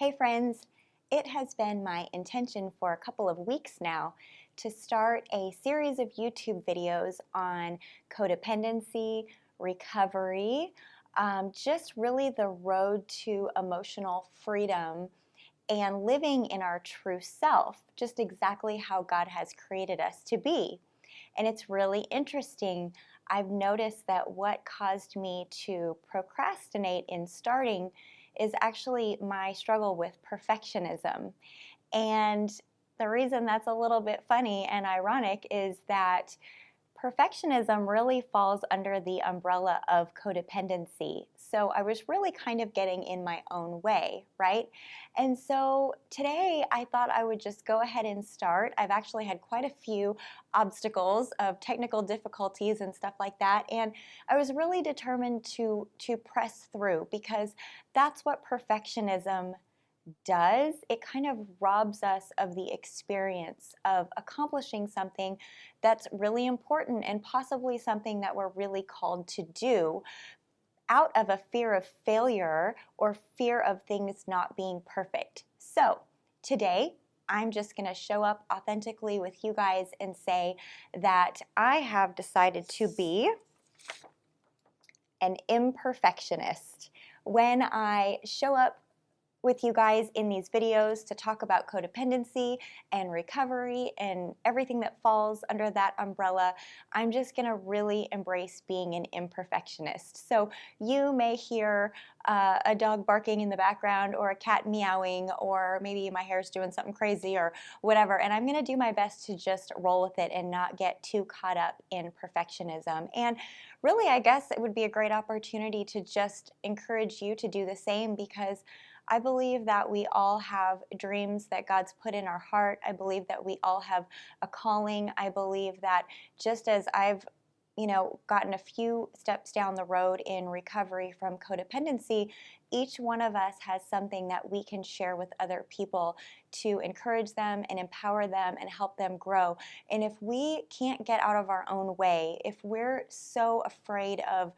Hey friends, it has been my intention for a couple of weeks now to start a series of YouTube videos on codependency, recovery, just really the road to emotional freedom and living in our true self, just exactly how God has created us to be. And it's really interesting. I've noticed that what caused me to procrastinate in starting is actually my struggle with perfectionism. And the reason that's a little bit funny and ironic is that perfectionism really falls under the umbrella of codependency. So I was really kind of getting in my own way, right? And so today I thought I would just go ahead and start. I've actually had quite a few obstacles of technical difficulties and stuff like that. And I was really determined to press through because that's what perfectionism does. It kind of robs us of the experience of accomplishing something that's really important and possibly something that we're really called to do out of a fear of failure or fear of things not being perfect. So today, I'm just going to show up authentically with you guys and say that I have decided to be an imperfectionist. When I show up with you guys in these videos to talk about codependency and recovery and everything that falls under that umbrella, I'm just going to really embrace being an imperfectionist. So you may hear a dog barking in the background or a cat meowing, or maybe my hair's doing something crazy or whatever, and I'm going to do my best to just roll with it and not get too caught up in perfectionism. And really, I guess it would be a great opportunity to just encourage you to do the same, because I believe that we all have dreams that God's put in our heart. I believe that we all have a calling. I believe that just as I've gotten a few steps down the road in recovery from codependency, each one of us has something that we can share with other people to encourage them and empower them and help them grow. And if we can't get out of our own way, if we're so afraid of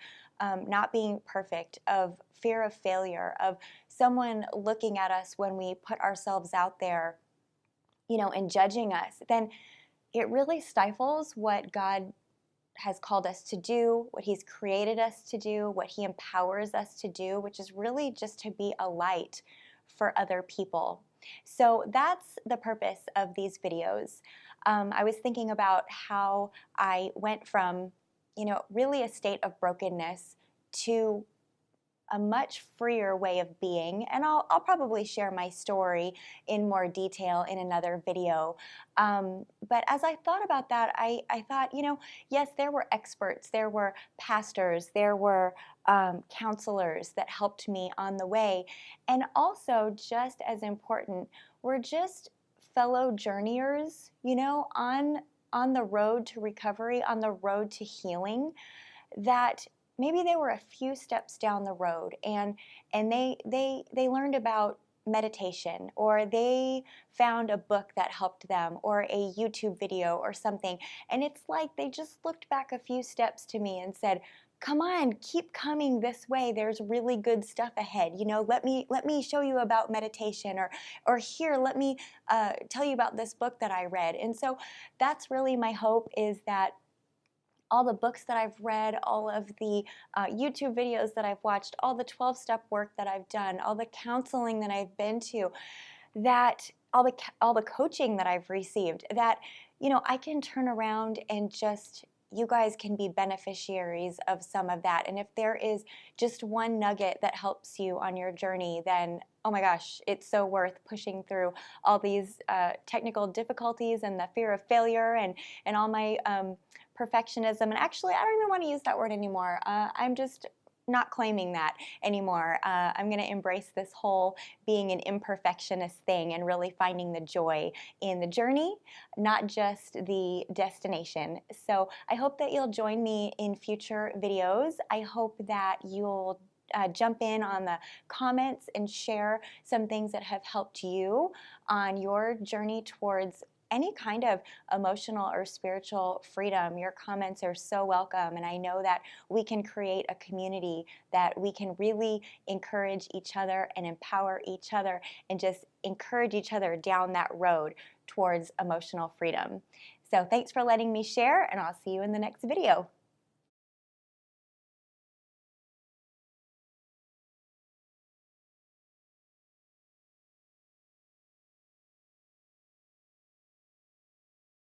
not being perfect, of fear of failure, of someone looking at us when we put ourselves out there, and judging us, then it really stifles what God has called us to do, what He's created us to do, what He empowers us to do, which is really just to be a light for other people. So that's the purpose of these videos. I was thinking about how I went from, really a state of brokenness to a much freer way of being, and I'll probably share my story in more detail in another video. But as I thought about that, I thought, yes, there were experts, there were pastors, there were counselors that helped me on the way, and also just as important, we're just fellow journeyers, on the road to recovery, on the road to healing, that maybe they were a few steps down the road, and they learned about meditation, or they found a book that helped them, or a YouTube video or something, and it's like they just looked back a few steps to me and said, come on, keep coming this way, there's really good stuff ahead, let me show you about meditation, or here, let me tell you about this book that I read. And so that's really my hope, is that all the books that I've read, all of the YouTube videos that I've watched, all the 12-step work that I've done, all the counseling that I've been to, that all the coaching that I've received, that I can turn around and just, you guys can be beneficiaries of some of that. And if there is just one nugget that helps you on your journey, then oh my gosh, it's so worth pushing through all these technical difficulties and the fear of failure and all my perfectionism. And actually, I don't even want to use that word anymore. I'm just not claiming that anymore. I'm going to embrace this whole being an imperfectionist thing and really finding the joy in the journey, not just the destination. So I hope that you'll join me in future videos. I hope that you'll jump in on the comments and share some things that have helped you on your journey towards any kind of emotional or spiritual freedom. Your comments are so welcome, and I know that we can create a community that we can really encourage each other and empower each other and just encourage each other down that road towards emotional freedom. So thanks for letting me share, and I'll see you in the next video.